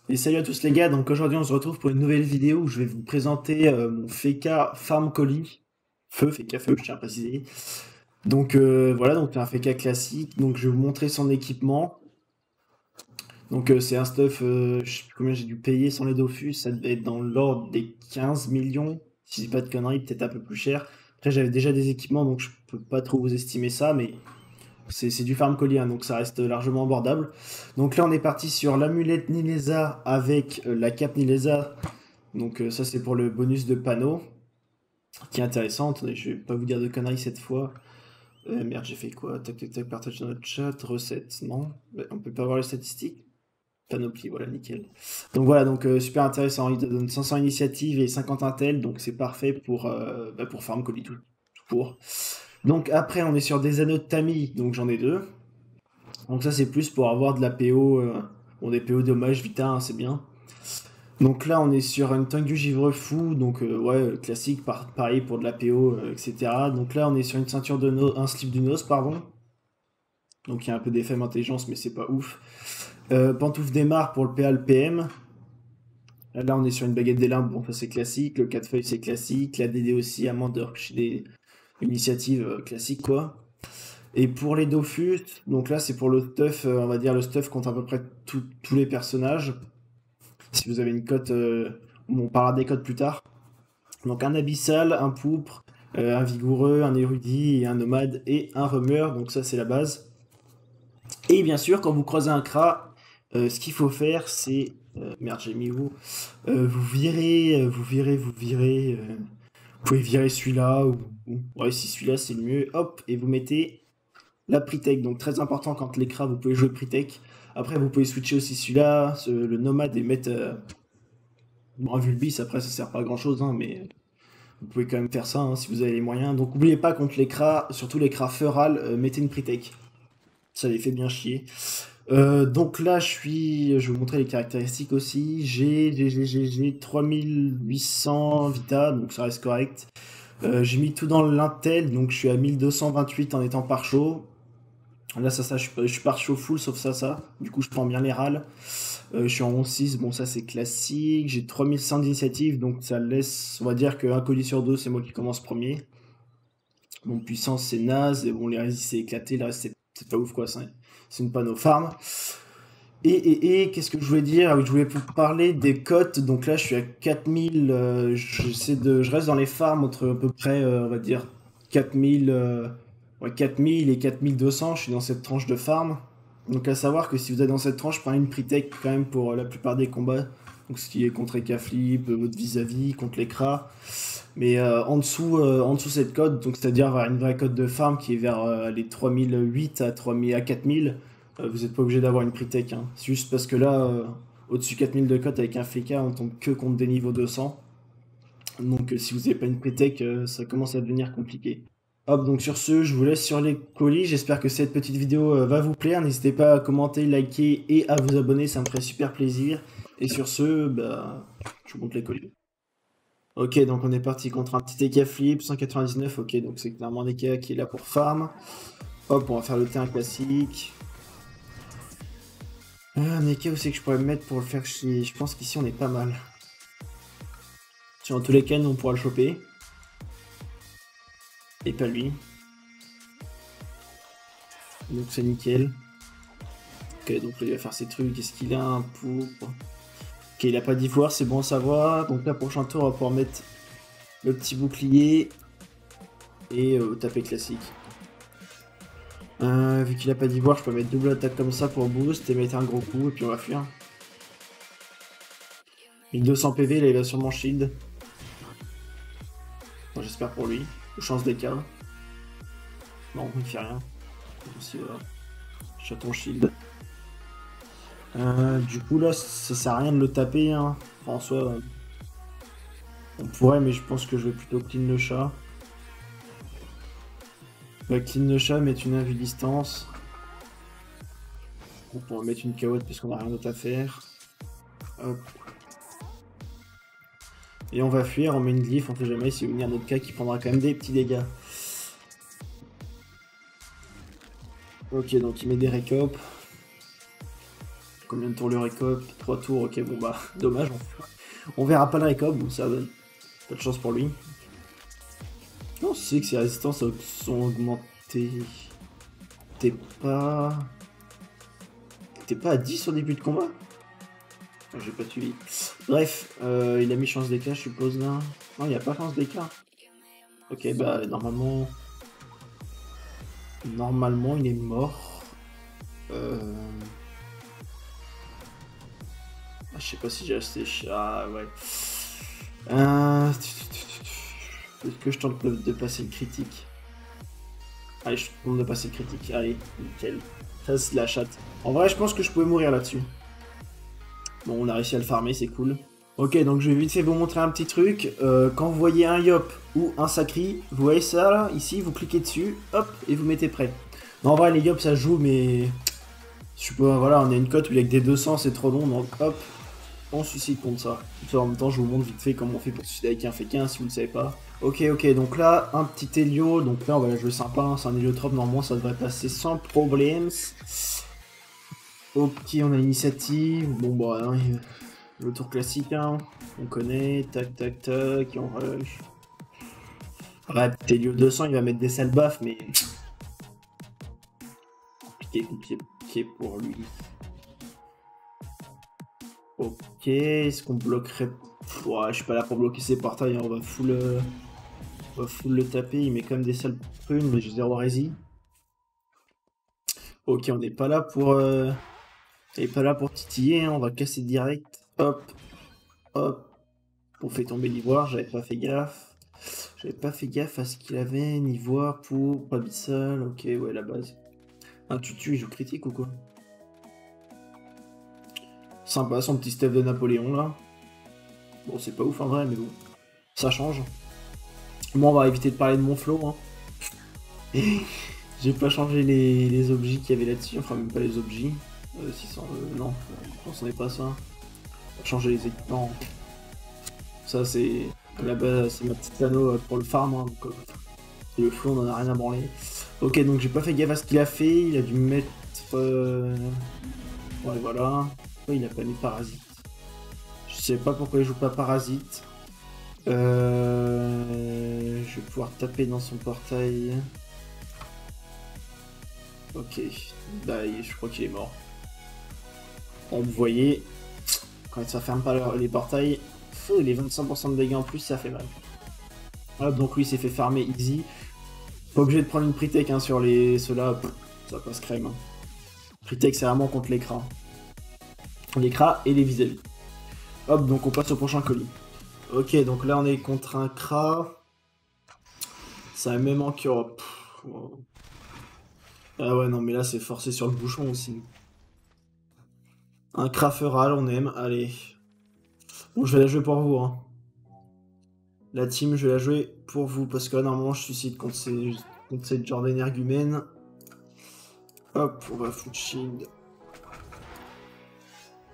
Et salut à tous les gars, donc aujourd'hui on se retrouve pour une nouvelle vidéo où je vais vous présenter mon FK Farm Collie. FK Feu, je tiens à préciser. Donc voilà, donc c'est un FK classique, donc je vais vous montrer son équipement. Donc c'est un stuff, je sais plus combien j'ai dû payer sans les Dofus, ça devait être dans l'ordre des 15 millions, si je dis pas de conneries, peut-être un peu plus cher. Après j'avais déjà des équipements donc je peux pas trop vous estimer ça, mais c'est du farm collier, hein, donc ça reste largement abordable. Donc là, on est parti sur l'amulette Nilesa avec la cape Nilesa. Donc ça, c'est pour le bonus de panneau, qui est intéressant. Attendez, je vais pas vous dire de conneries cette fois. Merde, j'ai fait quoi? Tac, tac, tac, partage dans notre chat. Recette, non. On peut pas voir les statistiques. Panoplie, voilà, nickel. Donc voilà, donc super intéressant. Il te donne 500 initiatives et 50 intel, donc c'est parfait pour farm collie tout court. Donc après, on est sur des anneaux de tamis, donc j'en ai deux. Donc ça c'est plus pour avoir de la PO, bon des PO dommage vita, hein, c'est bien. Donc là on est sur une Tengu Givre Fou, donc ouais classique, pareil pour de la PO, etc. Donc là on est sur une ceinture de un slip du Nos, pardon. Donc il y a un peu d'effet intelligence mais c'est pas ouf. Pantoufle démarre pour le PA, le PM. Là on est sur une baguette des limbes, bon ça c'est classique. Le 4 feuilles c'est classique. La DD aussi, amande chez des initiatives classiques quoi. Et pour les Dofus, donc là c'est pour le stuff, on va dire le stuff contre à peu près tous les personnages. Si vous avez une cote, on parlera des cotes plus tard. Donc un abyssal, un pourpre, un vigoureux, un érudit, et un nomade et un remueur, donc ça c'est la base. Et bien sûr, quand vous croisez un crat, ce qu'il faut faire c'est... merde, j'ai mis où vous virez, vous pouvez virer celui-là, ouais, si celui-là c'est le mieux, hop, et vous mettez la Pritech, donc très important quand les crats, vous pouvez jouer Pritech. Après, vous pouvez switcher aussi celui-là, le nomade, et mettre bon, un Vulbis. Après, ça sert pas à grand chose, hein, mais vous pouvez quand même faire ça hein, si vous avez les moyens. Donc, n'oubliez pas contre les crats, surtout les crats feral, mettez une Pritech. Ça les fait bien chier. Donc là, je vais vous montrer les caractéristiques aussi. J'ai 3800 Vita, donc ça reste correct. J'ai mis tout dans l'intel, donc je suis à 1228 en étant par chaud. Là, je suis par chaud full, sauf ça. Du coup, je prends bien les râles. Je suis en 11-6, bon, ça c'est classique. J'ai 3100 d'initiative, donc ça laisse, on va dire qu'un colis sur deux, c'est moi qui commence premier. Mon puissance, c'est naze. Et bon, les résist, c'est éclaté. Le reste, c'est pas ouf, quoi. C'est une panneau farm. Qu'est-ce que je voulais dire? Ah oui, je voulais vous parler des cotes. Donc là, je suis à 4000. Je reste dans les farms entre à peu près, on va dire, 4000, ouais, 4000 et 4200. Je suis dans cette tranche de farm. Donc à savoir que si vous êtes dans cette tranche, prenez une Pritech quand même pour la plupart des combats. Donc ce qui est contre Ekaflip, votre vis-à-vis, contre les Kras. Mais en dessous cette cote, donc c'est-à-dire vers une vraie cote de farm qui est vers les 3008 à 3000 à 4000, vous n'êtes pas obligé d'avoir une Pritech. Hein. C'est juste parce que là, au-dessus 4000 de cote avec un FK, on tombe que contre des niveaux 200. Donc si vous n'avez pas une Pritech, ça commence à devenir compliqué. Hop, donc sur ce, je vous laisse sur les colis. J'espère que cette petite vidéo va vous plaire. N'hésitez pas à commenter, liker et à vous abonner, ça me ferait super plaisir. Et sur ce, bah, je vous montre les colis. Ok, donc on est parti contre un petit Eka Flip, 199, ok, donc c'est clairement un Eka qui est là pour farm. Hop, on va faire le terrain classique. Un Eka où c'est que je pourrais me mettre pour le faire chier. Je pense qu'ici on est pas mal. Sur tous les cas, on pourra le choper. Et pas lui. Donc c'est nickel. Ok, donc là, il va faire ses trucs. Est-ce qu'il a un pour... Ok, il a pas d'ivoire, c'est bon à savoir. Donc là, prochain tour, on va pouvoir mettre le petit bouclier. Et taper classique. Vu qu'il a pas d'ivoire, je peux mettre double attaque comme ça pour boost et mettre un gros coup et puis on va fuir. 1200 PV, là il va sûrement shield. Bon, j'espère pour lui. Chance des cas. Non, il fait rien. Aussi, chaton shield. Du coup là, ça sert à rien de le taper. Hein. Enfin, en soi, on pourrait, mais je pense que je vais plutôt clean le chat. On va clean le chat, mettre une invue distance. On pourra mettre une KO parce qu'on n'a rien d'autre à faire. Hop. Et on va fuir, on met une glyphe, on sait jamais si venir un autre cas qui prendra quand même des petits dégâts. Ok, donc il met des récopes. combien de tours le récop? 3 tours, ok, bon bah, dommage. On verra pas le récop, bon, ça donne pas de chance pour lui. Non, c'est que ses résistances sont augmentées. T'es pas... T'es pas à 10 au début de combat? J'ai pas suivi. Bref, il a mis chance d'éclat, je suppose, là. Non, il n'y a pas chance d'éclat. Ok, bah, normalement... Normalement, il est mort. Ah, je sais pas si j'ai acheté... Ah, ouais. Est-ce que je tente de passer le critique? Allez, je tente de passer le critique. Allez, nickel. Ça, c'est la chatte. En vrai, je pense que je pouvais mourir là-dessus. Bon, on a réussi à le farmer, c'est cool. Ok, donc je vais vite fait vous montrer un petit truc. Quand vous voyez un Yop ou un Sacri, vous voyez ça là, ici, vous cliquez dessus, hop, et vous mettez prêt. Non, en vrai, les Yop ça joue, mais... Je sais pas, voilà, on a une cote où il y a que des 200, c'est trop long, donc hop, on suicide contre ça. En même temps, je vous montre vite fait comment on fait pour suicider avec un féquin, si vous ne le savez pas. Ok, donc là, un petit Hélio, donc là, on va la jouer sympa, hein, c'est un héliotrope, normalement, ça devrait passer sans problème. Ok, on a l'initiative, bon bah, hein, le tour classique, hein. On connaît, tac, et on rush. Ouais, Hélio 200, il va mettre des sales baffes, mais... Compliqué pour lui. Ok, est-ce qu'on bloquerait... Ouais, je suis pas là pour bloquer ses portails, hein. On va full le taper, il met quand même des sales prunes, mais j'ai 0 rési. Ok, on n'est pas là pour... titiller, hein. On va casser direct. Hop. On fait tomber l'ivoire, j'avais pas fait gaffe. À ce qu'il avait, l'ivoire pour Abyssal, ok, ouais, la base. Un tutu, il joue critique ou quoi? Sympa, son petit step de Napoléon, là. Bon, c'est pas ouf en vrai, mais bon. Ça change. Moi, on va éviter de parler de mon flow, hein. J'ai pas changé les objets qu'il y avait là-dessus, enfin, même pas les objets. 600, non, ce n'est pas ça. On va changer les équipements. Ça, c'est... Là-bas, c'est ma petite anneau pour le farm, hein, donc... le flow, on en a rien à branler. Ok, donc j'ai pas fait gaffe à ce qu'il a fait, il a dû mettre... Ouais, voilà. Pourquoi il a pas mis parasite? Je sais pas pourquoi il joue pas parasite. Je vais pouvoir taper dans son portail. Ok. Bah, je crois qu'il est mort. Bon, vous voyez, quand ça ferme pas les portails, les 25% de dégâts en plus, ça fait mal. Hop, donc lui, il s'est fait farmer easy. Pas obligé de prendre une pre-tech hein, sur ceux-là, ça passe crème. Hein. Pre-tech, c'est vraiment contre l'écran. L'écran et les vis-à-vis. Hop, donc on passe au prochain colis. Ok, donc là on est contre un Kra. Ça me manque. Ah ouais, non, mais là c'est forcé sur le bouchon aussi. Un Kra feral, on aime. Allez. Bon, je vais la jouer pour vous. Hein. La team, je vais la jouer pour vous. Parce que là, normalement, je suicide contre cette genre d'énergumène. Hop, on va foutre shield.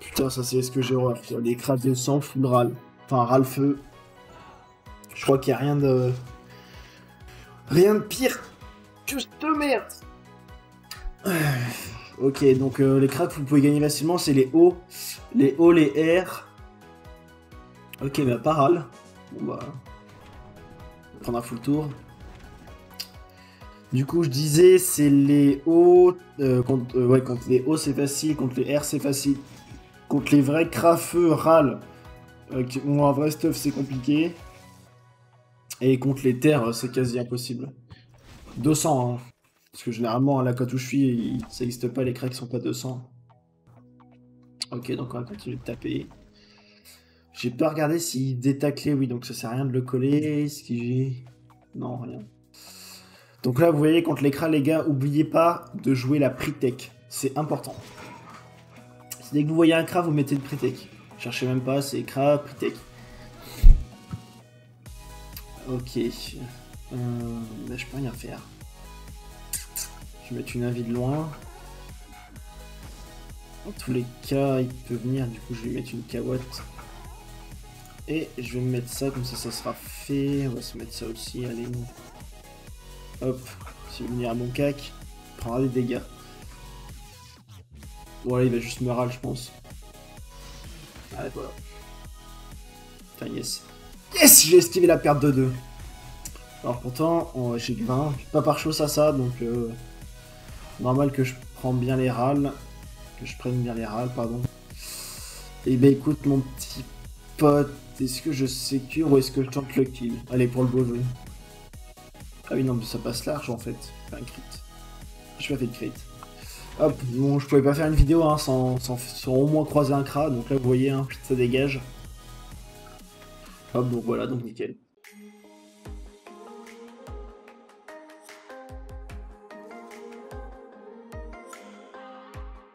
Putain, ça c'est ce que j'ai horreur. Les crabes de sang, full râle. Enfin, râle feu. Je crois qu'il n'y a rien de pire que cette merde. Ok, donc les cracks vous pouvez gagner facilement, c'est les O, les R. Ok, bah pas râle. Bon bah, on va prendre un full tour. Du coup, je disais, c'est les O, contre les O c'est facile, contre les R c'est facile. Contre les vrais crafeux râle, bon, un vrai stuff c'est compliqué. Et contre les terres, c'est quasi impossible. 200, hein. Parce que généralement, à la cote où je suis, ça n'existe pas, les cracks sont pas 200. Ok, donc on va continuer de taper. J'ai pas regardé s'il détaclait, oui, donc ça sert à rien de le coller. Ce qui j'ai... Non, rien. Donc là, vous voyez, contre l'écran, les gars, oubliez pas de jouer la pre-tech. C'est important. Dès que vous voyez un cra, vous mettez le pre-tech. Cherchez même pas, c'est cra, pre-tech. Ok. Là, je peux rien faire. Je vais mettre une avis de loin. Dans tous les cas, il peut venir, du coup, je vais mettre une cawotte. Et je vais me mettre ça, comme ça sera fait. On va se mettre ça aussi, allez. Hop, si vous venir à mon cac, il prendra des dégâts. Voilà, il va juste me râler, je pense. Allez, voilà. Putain, yes. Yes, j'ai esquivé la perte de 2. Alors pourtant, j'ai que 20. Pas par chose à ça, donc normal que je prends bien les râles. Que je prenne bien les râles, pardon. Et ben écoute, mon petit pote, est-ce que je sécure ou est-ce que je tente le kill? Allez, pour le beau jeu. Ah oui, non, mais ça passe large en fait. Pas un crit. Je pas fait de crit. Hop, bon, je pouvais pas faire une vidéo hein, sans au moins croiser un crat, donc là vous voyez, hein, ça dégage. Hop, donc voilà, donc nickel.